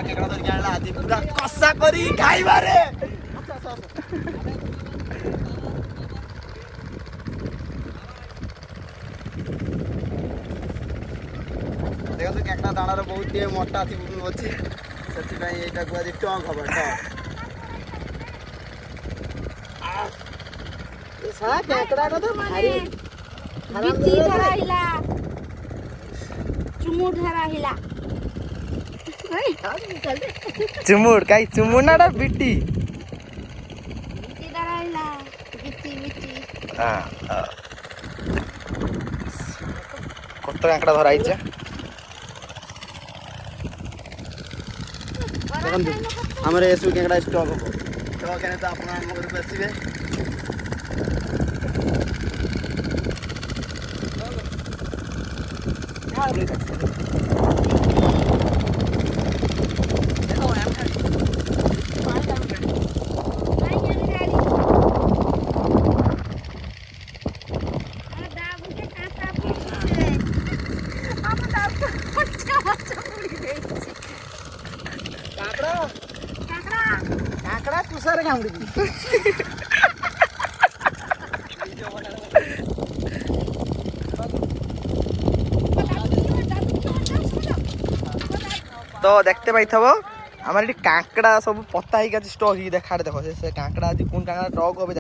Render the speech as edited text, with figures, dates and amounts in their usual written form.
କେକଡ଼ା ଧରିକି ଆଣିଲା ଆଜି ପୁରା କଷା କରି ଖାଇବାରେ। ଦେଖନ୍ତୁ କେକଡ଼ା ଦାଣାର ବହୁତ ଟିକେ ମୋଟା ଅଛି, ସେଥିପାଇଁ ଏଇଟାକୁ ଆଜି ଟଙ୍କ୍ ହବ ଟଙ୍କ୍। କେକଡ଼ା କଥା ଭାରି ବିଟି ଧରା ହିଲା ଚୁମୁଡ ଧରା ହିଲା ଚୁମୁଡ କାଇ ଚୁମୁଡ ନାଟା ବିଟି ବିଟି ଧରା ହିଲା ବିଟି କତ କାଙ୍କଡା ଧରା ହେଇଛି। ଦେଖନ୍ତୁ ଆମର ଏସବୁ କେଙ୍କଡ଼ା ଷ୍ଟକ୍ ହବ। ଷ୍ଟକ୍ ହେଲେ ତ ଆପଣ ଆମ ଘରକୁ ଆସିବେ। କାଙ୍କଡା କୁସାରେ କାମୁଡିବି। তো দেখতে পাইথব আমার এটি কাঁকড়া সব পতা হয়ে গেছে স্টক হয়ে দেখা দেখো সে কাঁকড়া আজ কোন কাঁকড়া টক হবে।